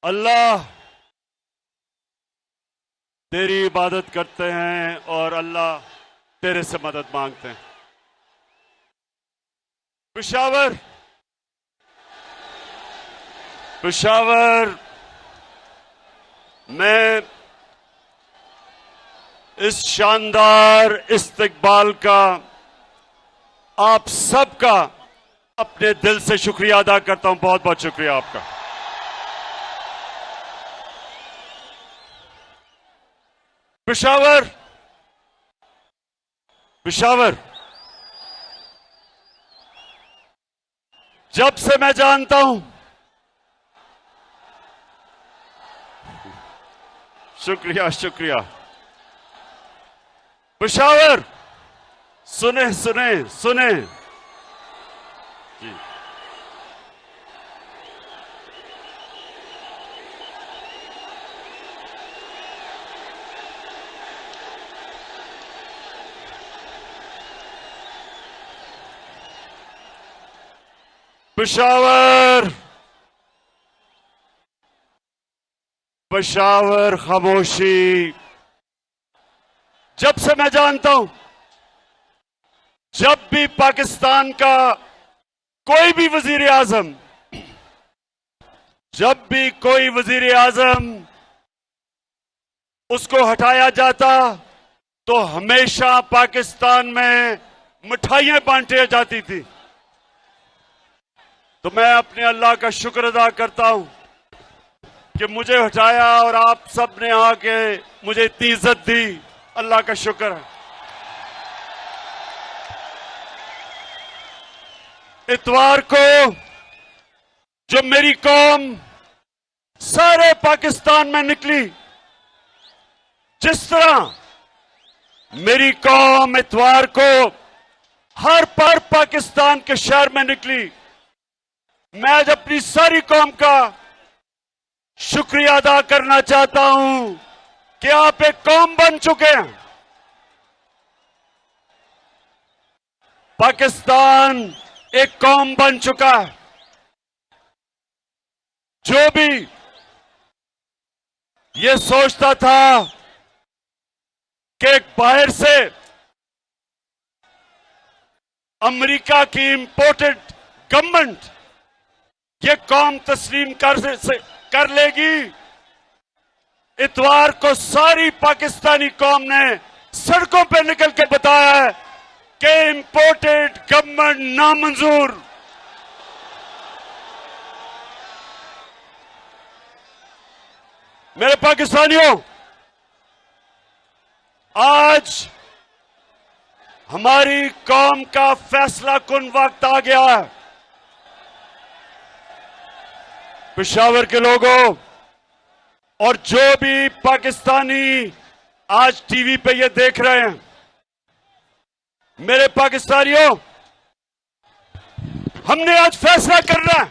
अल्लाह तेरी इबादत करते हैं और अल्लाह तेरे से मदद मांगते हैं। पेशावर में इस शानदार इस्तकबाल का आप सबका अपने दिल से शुक्रिया अदा करता हूं। बहुत बहुत शुक्रिया आपका। पेशावर जब से मैं जानता हूं, शुक्रिया। पेशावर सुने जी। पेशावर खामोशी। जब से मैं जानता हूं, जब भी पाकिस्तान का कोई भी वजीर आजम, जब भी कोई वजीर आजम उसको हटाया जाता तो हमेशा पाकिस्तान में मिठाइयां बांटी जाती थी। तो मैं अपने अल्लाह का शुक्र अदा करता हूं कि मुझे हटाया और आप सब ने आके मुझे इतनी इज्जत दी। अल्लाह का शुक्र है। इतवार को जो मेरी कौम सारे पाकिस्तान में निकली, जिस तरह मेरी कौम इतवार को हर पर पाकिस्तान के शहर में निकली, मैं आज अपनी सारी कौम का शुक्रिया अदा करना चाहता हूं कि आप एक कौम बन चुके हैं। पाकिस्तान एक कौम बन चुका है। जो भी ये सोचता था कि बाहर से अमेरिका की इंपोर्टेड गवर्नमेंट ये कौम तस्लीम कर लेगी, इतवार को सारी पाकिस्तानी कौम ने सड़कों पर निकल के बताया है कि इंपोर्टेड गवर्नमेंट नामंजूर। मेरे पाकिस्तानियों, आज हमारी कौम का फैसला कुन वक्त आ गया है। पेशावर के लोगों और जो भी पाकिस्तानी आज टीवी पे ये देख रहे हैं, मेरे पाकिस्तानियों, हमने आज फैसला करना है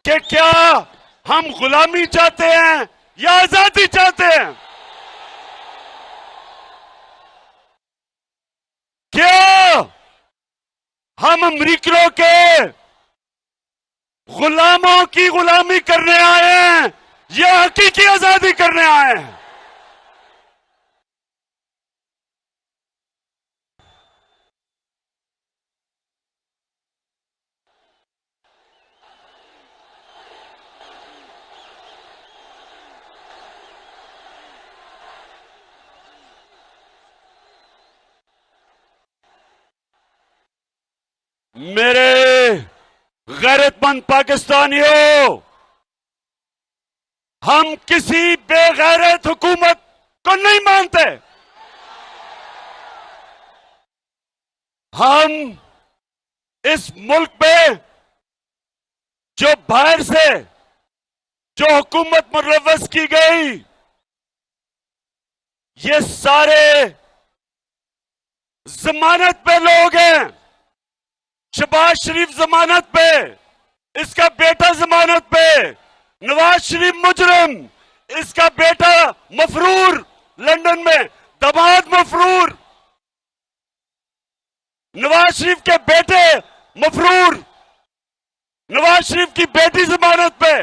कि क्या हम गुलामी चाहते हैं या आजादी चाहते हैं। क्या हम अमेरिकियों के गुलामों की गुलामी करने आए हैं या हकीकी आजादी करने आए हैं। मेरे गैरतमंद पाकिस्तानियों, हम किसी बेगैरत हुकूमत को नहीं मानते। हम इस मुल्क पे जो बाहर से जो हुकूमत मुलव्वस की गई, ये सारे जमानत पे लोग हैं। शहबाज शरीफ जमानत पे, इसका बेटा जमानत पे, नवाज शरीफ मुजरिम, इसका बेटा मफरूर लंदन में, दामाद मफरूर, नवाज शरीफ के बेटे मफरूर, नवाज शरीफ की बेटी जमानत पे।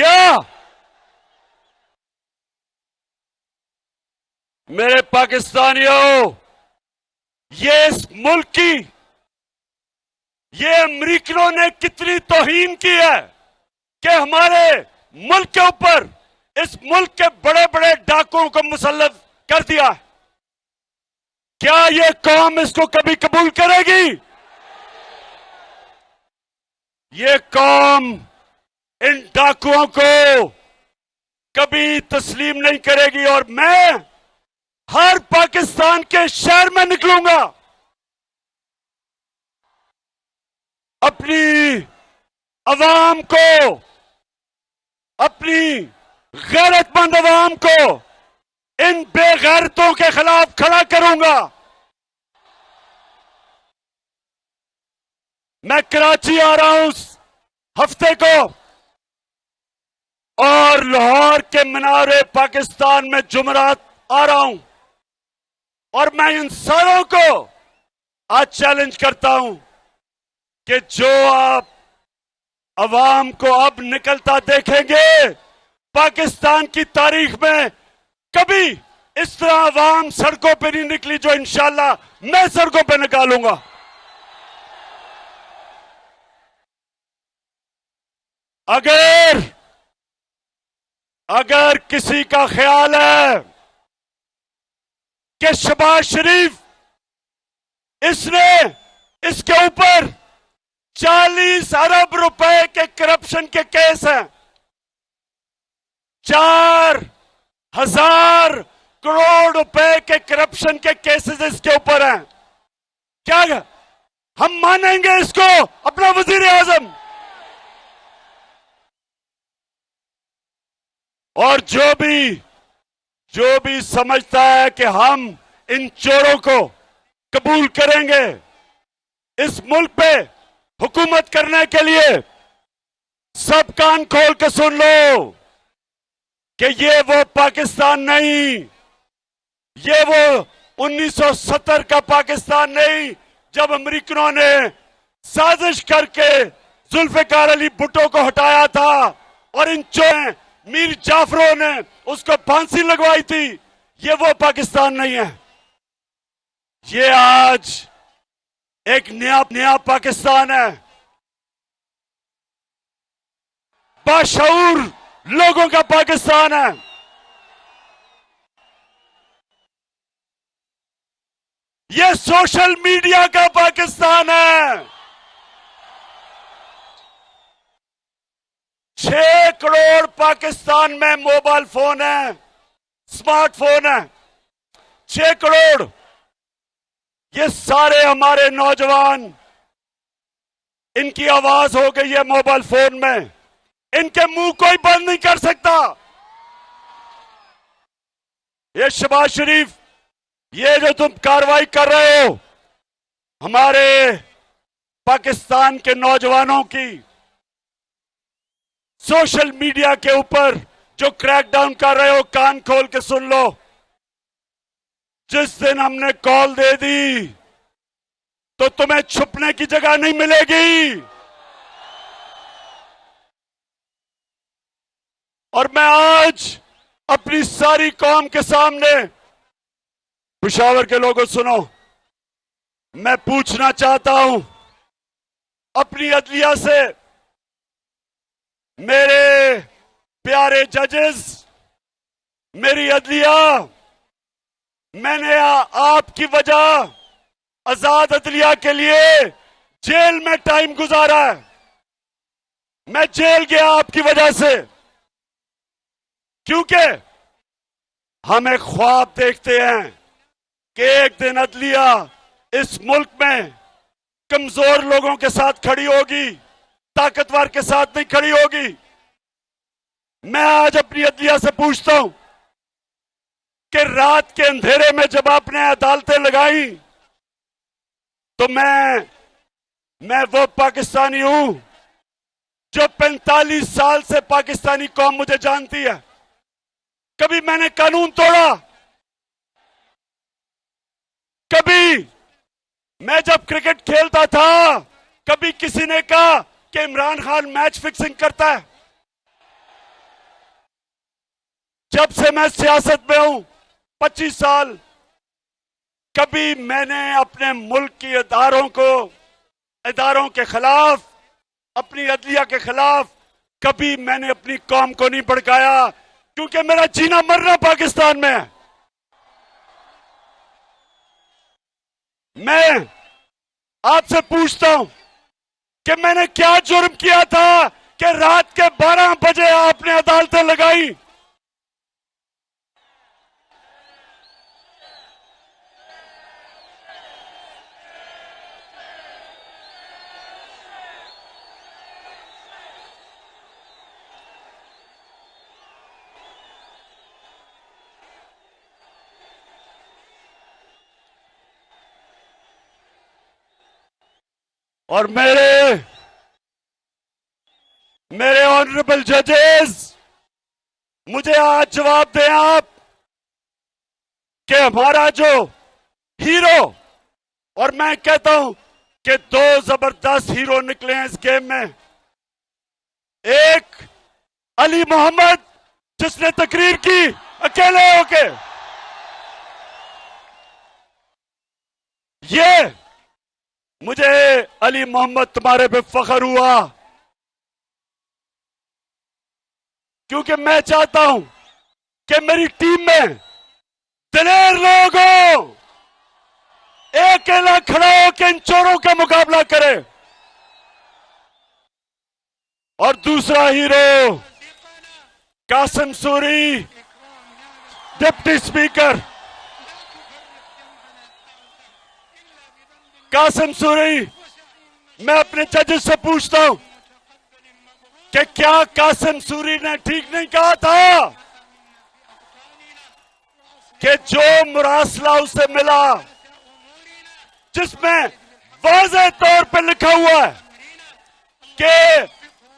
क्या मेरे पाकिस्तानियों, ये इस मुल्क की, ये अमरीकियों ने कितनी तौहीन की है कि हमारे मुल्क के ऊपर इस मुल्क के बड़े बड़े डाकुओं को मुसल्लत कर दिया। क्या ये कौम इसको कभी कबूल करेगी? ये कौम इन डाकुओं को कभी तस्लीम नहीं करेगी। और मैं हर पाकिस्तान के शहर में निकलूंगा, अपनी अवाम को, अपनी गैरतमंद अवाम को इन बेगैरतों के खिलाफ खड़ा करूंगा। मैं कराची आ रहा हूं इस हफ्ते को और लाहौर के मीनारे पाकिस्तान में जुमरात आ रहा हूं, और मैं इन सारों को आज चैलेंज करता हूं कि जो आप अवाम को अब निकलता देखेंगे, पाकिस्तान की तारीख में कभी इस तरह अवाम सड़कों पे नहीं निकली जो इंशाल्लाह मैं सड़कों पे निकालूंगा। अगर किसी का ख्याल है कि शहबाज शरीफ, इसने इसके ऊपर 40 अरब रुपए के करप्शन के केस हैं, 4,000 करोड़ रुपए के करप्शन के केसेस इसके ऊपर हैं, क्या हम मानेंगे इसको अपना वजीर आजम? और जो भी समझता है कि हम इन चोरों को कबूल करेंगे इस मुल्क पे हुकूमत करने के लिए, सब कान खोल के सुन लो कि ये वो पाकिस्तान नहीं, ये वो 1970 का पाकिस्तान नहीं जब अमेरिकनों ने साजिश करके जुल्फिकार अली भुट्टो को हटाया था और इन चोरों मीर जाफरों ने उसको फांसी लगवाई थी। ये वो पाकिस्तान नहीं है। ये आज एक नया पाकिस्तान है, बाशऊर लोगों का पाकिस्तान है। ये सोशल मीडिया का पाकिस्तान है। 6 करोड़ पाकिस्तान में मोबाइल फोन है, स्मार्टफोन है, 6 करोड़। ये सारे हमारे नौजवान, इनकी आवाज हो गई है मोबाइल फोन में, इनके मुंह कोई बंद नहीं कर सकता। ये शहबाज शरीफ, ये जो तुम कार्रवाई कर रहे हो हमारे पाकिस्तान के नौजवानों की, सोशल मीडिया के ऊपर जो क्रैकडाउन कर रहे हो, कान खोल के सुन लो। जिस दिन हमने कॉल दे दी तो तुम्हें छुपने की जगह नहीं मिलेगी। और मैं आज अपनी सारी कौम के सामने, पेशावर के लोगों सुनो, मैं पूछना चाहता हूं अपनी अदलिया से, मेरे प्यारे जजेस, मेरी अदलिया, मैंने आपकी वजह आजाद अदलिया के लिए जेल में टाइम गुजारा है। मैं जेल गया आपकी वजह से, क्योंकि हम एक ख्वाब देखते हैं कि एक दिन अदलिया इस मुल्क में कमजोर लोगों के साथ खड़ी होगी, ताकतवर के साथ नहीं खड़ी होगी। मैं आज अपनी अदलिया से पूछता हूं कि रात के अंधेरे में जब आपने अदालतें लगाई तो मैं वो पाकिस्तानी हूं जो 45 साल से पाकिस्तानी कौम मुझे जानती है। कभी मैंने कानून तोड़ा? कभी मैं जब क्रिकेट खेलता था कभी किसी ने कहा कि इमरान खान मैच फिक्सिंग करता है? से मैं सियासत में हूं 25 साल, कभी मैंने अपने मुल्क के इदारों के खिलाफ, अपनी अदलिया के खिलाफ कभी मैंने अपनी कौम को नहीं भड़काया, क्योंकि मेरा जीना मरना पाकिस्तान में है। मैं आपसे पूछता हूं कि मैंने क्या जुर्म किया था कि रात के 12 बजे आपने अदालतें लगाई? और मेरे ऑनरेबल जजेस, मुझे आज जवाब दें आप कि हमारा जो हीरो, और मैं कहता हूं कि 2 जबरदस्त हीरो निकले हैं इस गेम में। एक अली मोहम्मद, जिसने तकरीर की अकेले होके, ये मुझे अली मोहम्मद तुम्हारे पे फख्र हुआ, क्योंकि मैं चाहता हूं कि मेरी टीम में दिलेर लोग हो, अकेला खड़ा होकर इन चोरों का मुकाबला करे। और दूसरा hero Qasim Suri, deputy speaker Qasim Suri, मैं अपने जजेस से पूछता हूं कि क्या कासिम सूरी ने ठीक नहीं कहा था कि जो मुरासला उसे मिला, जिसमें वाज़ेह तौर पर लिखा हुआ है कि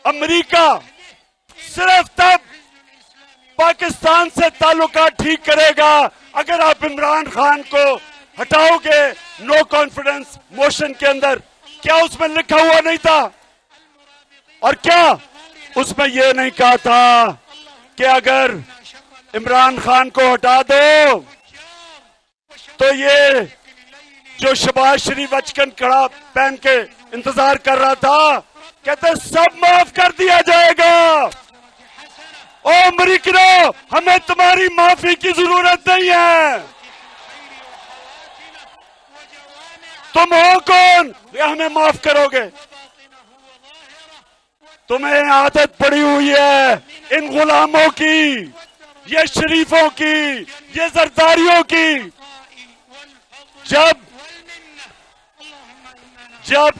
अमेरिका सिर्फ तब पाकिस्तान से ताल्लुकात ठीक करेगा अगर आप इमरान खान को हटाओगे नो कॉन्फिडेंस मोशन के अंदर? क्या उसमें लिखा हुआ नहीं था? और क्या उसमें यह नहीं कहा था कि अगर इमरान खान को हटा दो तो ये जो शहबाज शरीफ अचकन कड़ा पहन के इंतजार कर रहा था, कहते सब माफ कर दिया जाएगा। ओ अमेरिकनों, हमें तुम्हारी माफी की जरूरत नहीं है। तुम हो कौन या हमें माफ करोगे? तुम्हें आदत पड़ी हुई है इन गुलामों की, ये शरीफों की, ये जरदारियों की। जब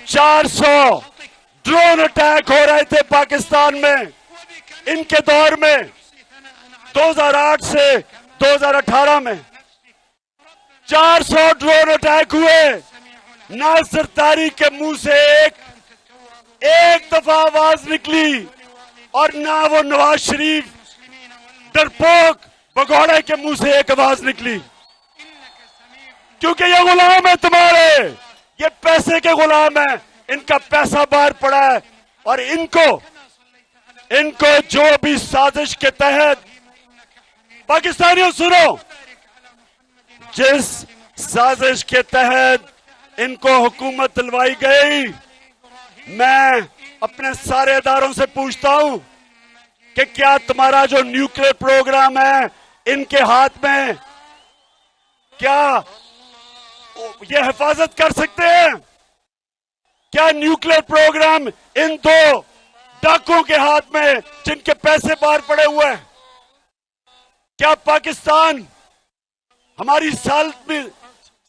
400 ड्रोन अटैक हो रहे थे पाकिस्तान में, इनके दौर में 2008 से 2018 में 400 ड्रोन अटैक हुए, ना सरदारी के मुंह से एक दफा आवाज निकली, और ना वो नवाज शरीफ डरपोक भगोड़े के मुंह से एक आवाज निकली, क्योंकि ये गुलाम है तुम्हारे, ये पैसे के गुलाम है, इनका पैसा बाहर पड़ा है। और इनको जो भी साजिश के तहत, पाकिस्तानियों सुनो, जिस साजिश के तहत इनको हुकूमत दिलवाई गई, मैं अपने सारे इदारों से पूछता हूं कि क्या तुम्हारा जो न्यूक्लियर प्रोग्राम है इनके हाथ में, क्या ये हिफाजत कर सकते हैं? क्या न्यूक्लियर प्रोग्राम इन 2 डाकुओं के हाथ में, जिनके पैसे बाहर पड़े हुए हैं, क्या पाकिस्तान हमारी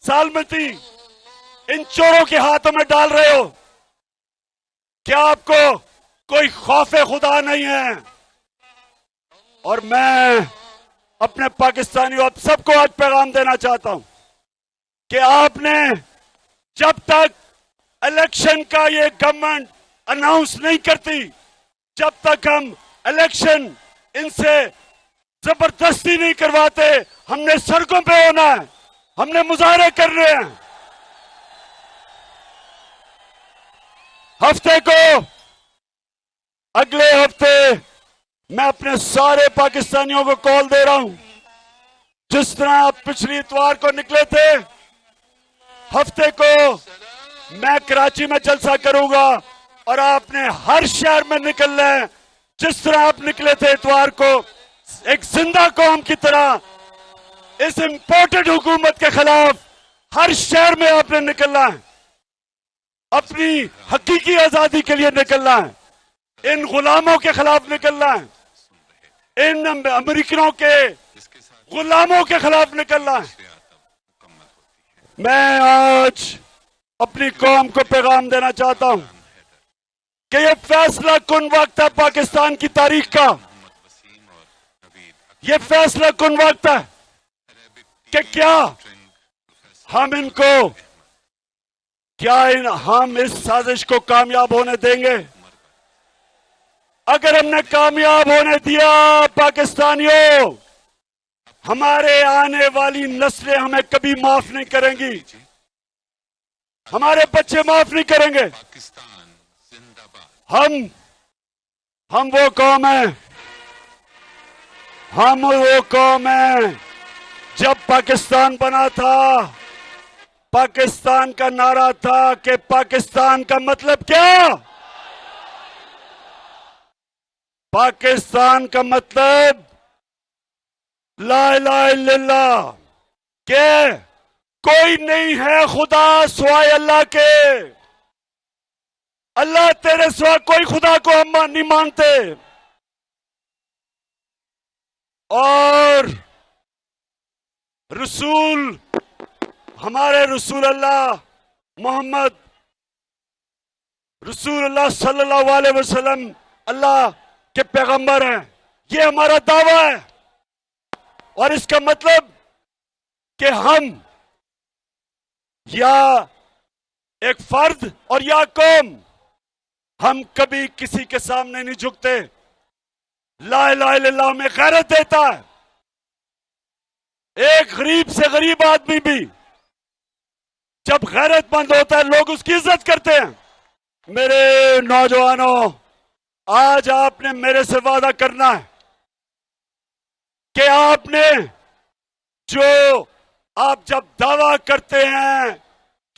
सालमती इन चोरों के हाथों में डाल रहे हो? क्या आपको कोई खौफे खुदा नहीं है? और मैं अपने पाकिस्तानियों आप सबको आज पैगाम देना चाहता हूं कि आपने जब तक इलेक्शन का ये गवर्नमेंट अनाउंस नहीं करती, जब तक हम इलेक्शन इनसे जबरदस्ती नहीं करवाते, हमने सड़कों पे होना है, हमने मुजाहरे करने हैं। हफ्ते को, अगले हफ्ते मैं अपने सारे पाकिस्तानियों को कॉल दे रहा हूं, जिस तरह आप पिछली इतवार को निकले थे, हफ्ते को मैं कराची में जलसा करूंगा और आपने हर शहर में निकलना है। जिस तरह आप निकले थे इतवार को, एक जिंदा कौम की तरह इस इंपोर्टेड हुकूमत के खिलाफ हर शहर में आपने निकलना है, अपनी हकीकी आजादी के लिए निकलना है, इन गुलामों के खिलाफ निकलना है, इन अमेरिकनों के गुलामों के खिलाफ निकलना है। मैं आज अपनी कौम को पैगाम देना चाहता हूं कि यह फैसला कुन वक्त है पाकिस्तान की तारीख का, यह फैसला कुन वक्त है कि क्या हम इस साजिश को कामयाब होने देंगे। अगर हमने कामयाब होने दिया पाकिस्तानियों, हमारे आने वाली नस्लें हमें कभी माफ नहीं करेंगी, हमारे बच्चे माफ नहीं करेंगे। हम वो कौम है, हम वो कौम है, जब पाकिस्तान बना था, पाकिस्तान का नारा था कि पाकिस्तान का मतलब क्या? पाकिस्तान का मतलब ला इलाहा इल्लल्लाह, के कोई नहीं है खुदा सिवाय अल्लाह के, अल्लाह तेरे सिवा कोई खुदा को हम नहीं मानते। और रसूल, हमारे रसूल अल्लाह मोहम्मद रसूल अल्लाह सल्लल्लाहु अलैहि वसल्लम अल्लाह के पैगंबर हैं, ये हमारा दावा है। और इसका मतलब कि हम या एक फर्द और या कौम, हम कभी किसी के सामने नहीं झुकते। ला इलाहा इल्लल्लाह में गैरत देता है। एक गरीब से गरीब आदमी भी जब गैरतमंद होता है, लोग उसकी इज्जत करते हैं। मेरे नौजवानों, आज आपने मेरे से वादा करना है कि आप जब दावा करते हैं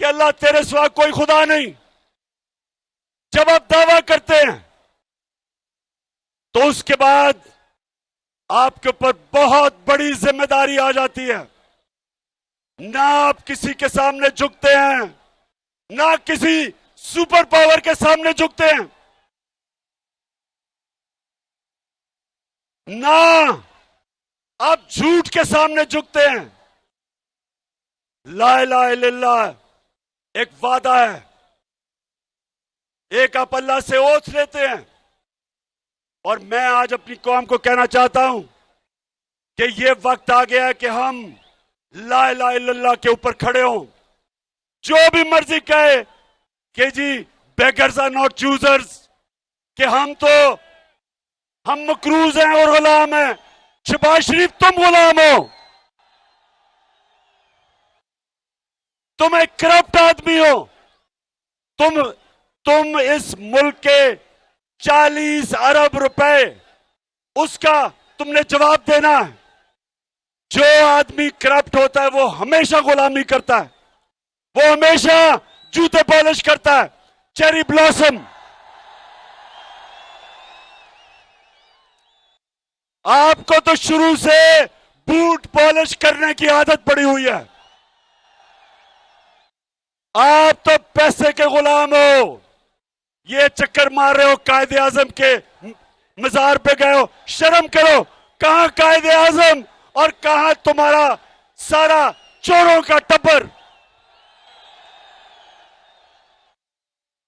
कि अल्लाह तेरे सिवा कोई खुदा नहीं, जब आप दावा करते हैं तो उसके बाद आपके ऊपर बहुत बड़ी जिम्मेदारी आ जाती है। ना आप किसी के सामने झुकते हैं, ना किसी सुपर पावर के सामने झुकते हैं, ना आप झूठ के सामने झुकते हैं। ला इलाहा इल्लल्लाह एक वादा है, एक आप अल्लाह से ओथ लेते हैं। और मैं आज अपनी कौम को कहना चाहता हूं कि ये वक्त आ गया है कि हम ला इलाहा इल्लल्लाह के ऊपर खड़े हों। जो भी मर्जी कहे कि जी बेगर्स आर नॉट चूजर्स, कि हम मकरूज हैं और गुलाम हैं। शहबाज शरीफ, तुम गुलाम हो, तुम एक करप्ट आदमी हो। तुम इस मुल्क के 40 अरब रुपए, उसका तुमने जवाब देना है। जो आदमी करप्ट होता है वो हमेशा गुलामी करता है, वो हमेशा जूते पॉलिश करता है। चेरी ब्लॉसम, आपको तो शुरू से बूट पॉलिश करने की आदत पड़ी हुई है। आप तो पैसे के गुलाम हो। ये चक्कर मार रहे हो, कायदे आजम के मजार पे गए हो। शर्म करो। कहां कायदे आजम और कहां तुम्हारा सारा चोरों का टब्बर।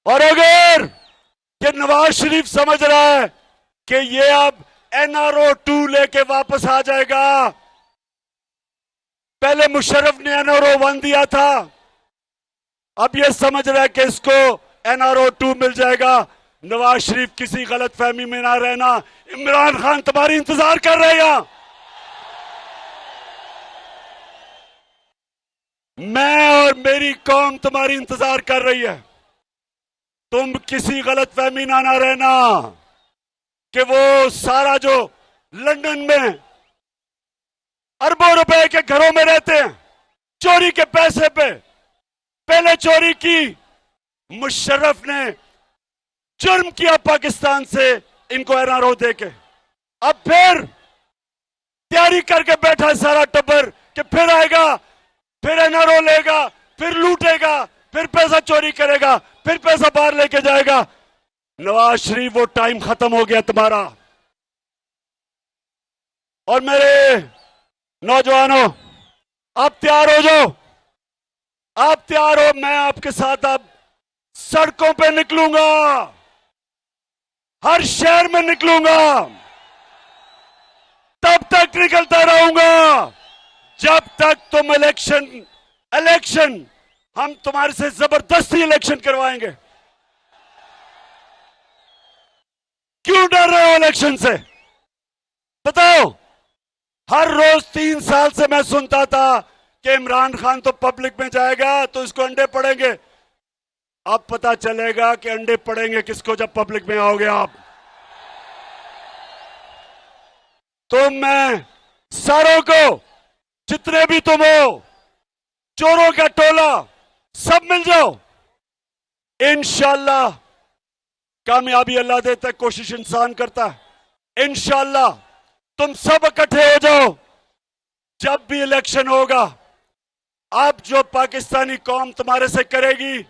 और अगर ये नवाज शरीफ समझ रहा है कि ये अब NRO 2 लेके वापस आ जाएगा, पहले मुशर्रफ ने NRO 1 दिया था, अब ये समझ रहा है कि इसको NRO 2 मिल जाएगा। नवाज शरीफ किसी गलत फहमी में ना रहना, इमरान खान तुम्हारी इंतजार कर रहेगा। मैं और मेरी कौम तुम्हारी इंतजार कर रही है। तुम किसी गलत फहमी ना रहना। कि वो सारा जो लंदन में अरबों रुपए के घरों में रहते हैं, चोरी के पैसे पे पहले चोरी की, मुशर्रफ ने जुर्म किया पाकिस्तान से इनको एनआरओ देके, अब फिर तैयारी करके बैठा है सारा टब्बर कि फिर आएगा, फिर एनआरओ लेगा, फिर लूटेगा, फिर पैसा चोरी करेगा, फिर पैसा बाहर लेके जाएगा। नवाज शरीफ, वो टाइम खत्म हो गया तुम्हारा। और मेरे नौजवानों, आप तैयार हो जाओ, आप तैयार हो, मैं आपके साथ अब सड़कों पे निकलूंगा, हर शहर में निकलूंगा, तब तक निकलता रहूंगा जब तक तुम इलेक्शन हम तुम्हारे से जबरदस्ती इलेक्शन करवाएंगे। क्यों डर रहे हो इलेक्शन से? बताओ। हर रोज 3 साल से मैं सुनता था कि इमरान खान तो पब्लिक में जाएगा तो इसको अंडे पड़ेंगे। अब पता चलेगा कि अंडे पड़ेंगे किसको जब पब्लिक में आओगे आप। तो मैं सारों को, जितने भी तुम हो, चोरों का टोला, सब मिल जाओ। इंशाल्लाह कामयाबी अल्लाह देता है, कोशिश इंसान करता है। इंशाल्लाह तुम सब इकट्ठे हो जाओ। जब भी इलेक्शन होगा, अब जो पाकिस्तानी कौम तुम्हारे से करेगी,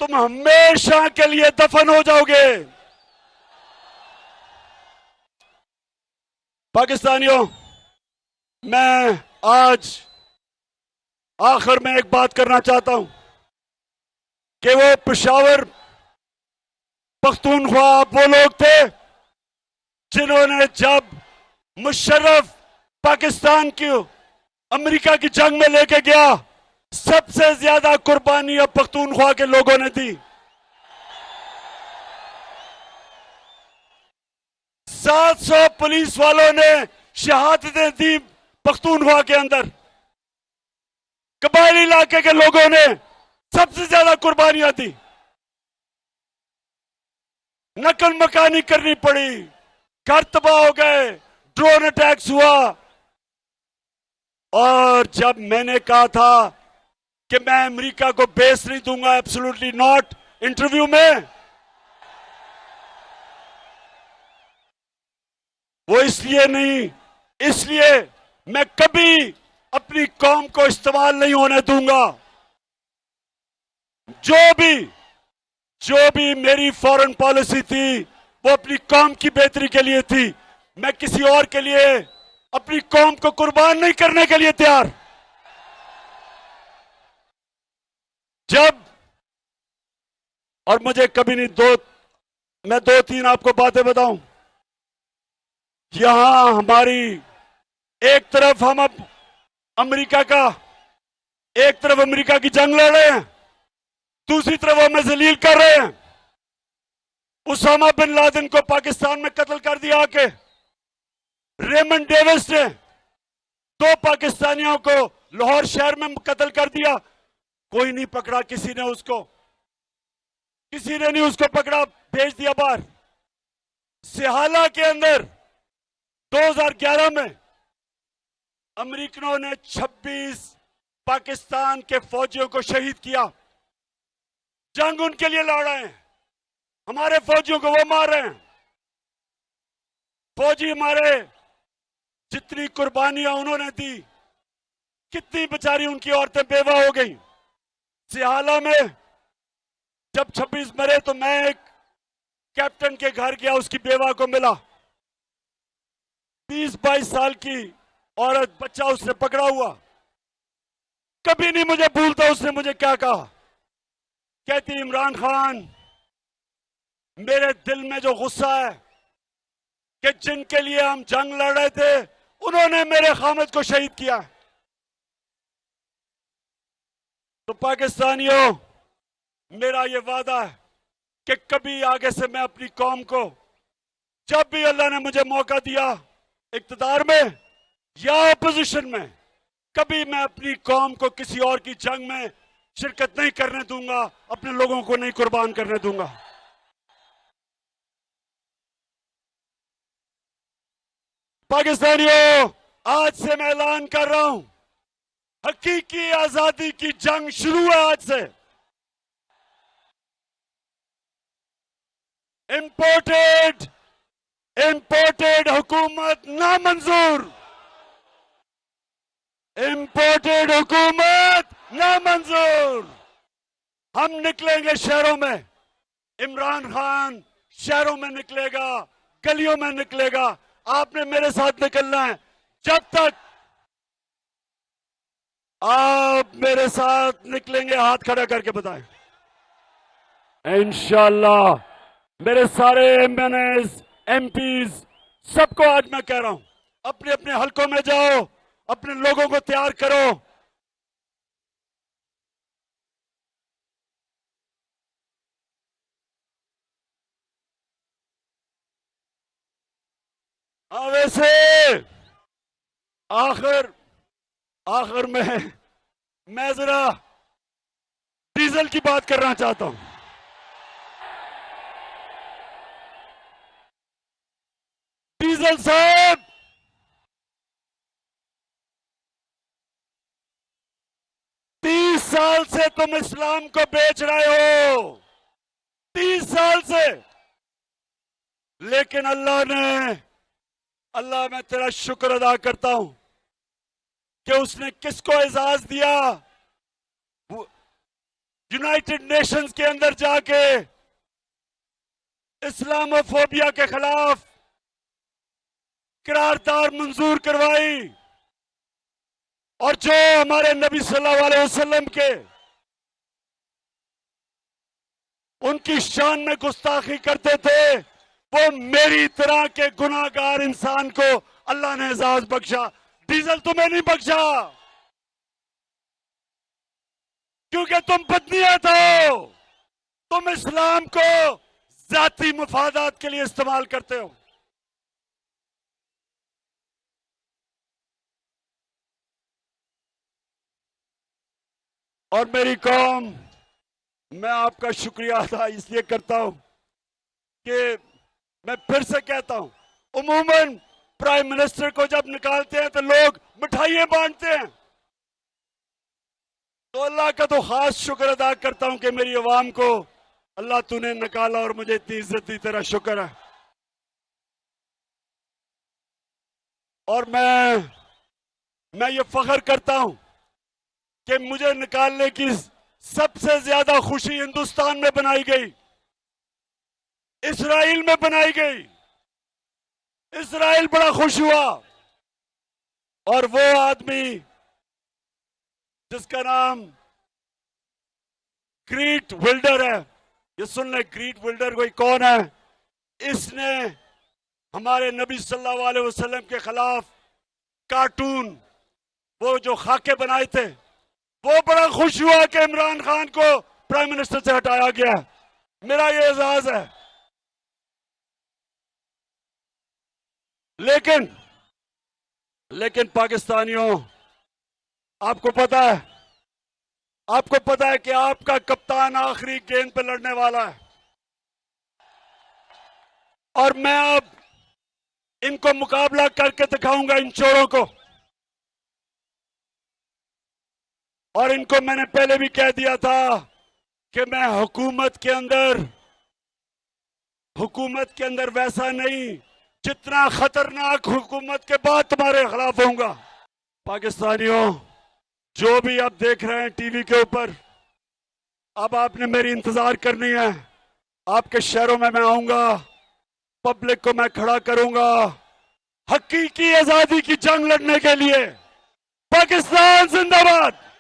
तुम हमेशा के लिए दफन हो जाओगे। पाकिस्तानियों, मैं आज आखिर में एक बात करना चाहता हूं कि वो पेशावर पख्तूनख्वा वो लोग थे जिन्होंने जब मुशर्रफ पाकिस्तान की अमेरिका की जंग में लेके गया, सबसे ज्यादा कुर्बानी अब पख्तूनख्वा के लोगों ने दी। 700 पुलिस वालों ने शहादतें दी पख्तूनख्वा के अंदर। कबायली इलाके के लोगों ने सबसे ज्यादा कुर्बानियां दी। नकल मकानी करनी पड़ी, घर तबाह हो गए, ड्रोन अटैक्स हुआ। और जब मैंने कहा था कि मैं अमेरिका को बेस नहीं दूंगा, एब्सोल्युटली नॉट, इंटरव्यू में, वो इसलिए नहीं, इसलिए मैं कभी अपनी कौम को इस्तेमाल नहीं होने दूंगा। जो भी मेरी फॉरेन पॉलिसी थी वो अपनी कौम की बेहतरी के लिए थी। मैं किसी और के लिए अपनी कौम को कुर्बान नहीं करने के लिए तैयार। जब, और मुझे कभी नहीं, मैं 2-3 आपको बातें बताऊं। यहां हमारी, एक तरफ हम अब अमेरिका का, एक तरफ अमेरिका की जंग लड़ रहे हैं, दूसरी तरफ हमें जलील कर रहे हैं। उसामा बिन लादेन को पाकिस्तान में कत्ल कर दिया के रेमंड डेविस ने 2 पाकिस्तानियों को लाहौर शहर में कत्ल कर दिया। कोई नहीं पकड़ा, किसी ने नहीं उसको पकड़ा, भेज दिया बाहर। सिहाला के अंदर 2011 में अमेरिकनों ने 26 पाकिस्तान के फौजियों को शहीद किया। जंग उनके लिए लड़ रहे हैं, हमारे फौजियों को वो मार रहे हैं। फौजी हमारे, जितनी कुर्बानियां उन्होंने दी, कितनी बेचारी उनकी औरतें बेवा हो गई। सिहाला में जब 26 मरे तो मैं एक कैप्टन के घर गया, उसकी बेवा को मिला, 20-22 साल की औरत, बच्चा उसने पकड़ा हुआ। कभी नहीं मुझे भूलता उसने मुझे क्या कहा। कहती, इमरान खान, मेरे दिल में जो गुस्सा है कि जिनके लिए हम जंग लड़ रहे थे उन्होंने मेरे खामद को शहीद किया। तो पाकिस्तानियों, मेरा ये वादा है कि कभी आगे से मैं अपनी कौम को, जब भी अल्लाह ने मुझे मौका दिया इक्तदार में या अपोजिशन में, कभी मैं अपनी कौम को किसी और की जंग में शिरकत नहीं करने दूंगा, अपने लोगों को नहीं कुर्बान करने दूंगा। पाकिस्तानियों, आज से मैं ऐलान कर रहा हूं, हकीकी आजादी की जंग शुरू है आज से। इंपोर्टेड हुकूमत नामंजूर। इंपोर्टेड हुकूमत नामंजूर। हम निकलेंगे शहरों में, इमरान खान शहरों में निकलेगा, गलियों में निकलेगा। आपने मेरे साथ निकलना है। जब तक आप मेरे साथ निकलेंगे, हाथ खड़ा करके बताएं। इंशाल्लाह मेरे सारे एमएनएस, एमपीज, सबको आज मैं कह रहा हूं, अपने अपने हलकों में जाओ, अपने लोगों को तैयार करो। वैसे आखिर में मैं जरा डीजल की बात करना चाहता हूं। डीजल साहब, साल से तुम इस्लाम को बेच रहे हो, 30 साल से। लेकिन अल्लाह मैं तेरा शुक्र अदा करता हूं कि उसने किसको एजाज दिया, यूनाइटेड नेशंस के अंदर जाके इस्लामोफोबिया के खिलाफ करारदाद मंजूर करवाई, और जो हमारे नबी सल्लल्लाहु अलैहि वसल्लम के उनकी शान में गुस्ताखी करते थे, वो मेरी तरह के गुनाहगार इंसान को अल्लाह ने एजाज बख्शा। डीजल तुम्हें नहीं बख्शा, क्योंकि तुम बदनीयत हो। तुम इस्लाम को जाती मुफादात के लिए इस्तेमाल करते हो। और मेरी कौम, मैं आपका शुक्रिया अदा इसलिए करता हूं कि मैं फिर से कहता हूं, उमूमन प्राइम मिनिस्टर को जब निकालते हैं तो लोग मिठाइयां बांटते हैं, तो अल्लाह का तो खास शुक्र अदा करता हूं कि मेरी अवाम को अल्लाह तूने निकाला और मुझे इतनी इज्जत दी, तेरा शुक्र है। और मैं ये फख्र करता हूं कि मुझे निकालने की सबसे ज्यादा खुशी हिंदुस्तान में बनाई गई, इजराइल में बनाई गई। इजराइल बड़ा खुश हुआ, और वो आदमी जिसका नाम ग्रीट विल्डर है, ये सुन ले, ग्रीट विल्डर कोई कौन है? इसने हमारे नबी सल्लल्लाहु अलैहि वसल्लम के खिलाफ कार्टून, वो जो खाके बनाए थे, वो बड़ा खुश हुआ कि इमरान खान को प्राइम मिनिस्टर से हटाया गया। मेरा ये एजाज है। लेकिन पाकिस्तानियों, आपको पता है कि आपका कप्तान आखिरी गेंद पे लड़ने वाला है, और मैं अब इनको मुकाबला करके दिखाऊंगा, इन चोरों को। और इनको मैंने पहले भी कह दिया था कि मैं हुकूमत के अंदर वैसा नहीं, जितना खतरनाक हुकूमत के बाद तुम्हारे खिलाफ होऊंगा। पाकिस्तानियों, जो भी आप देख रहे हैं टीवी के ऊपर, अब आपने मेरी इंतजार करनी है। आपके शहरों में मैं आऊंगा, पब्लिक को मैं खड़ा करूंगा, हकीकी आजादी की जंग लड़ने के लिए। पाकिस्तान जिंदाबाद।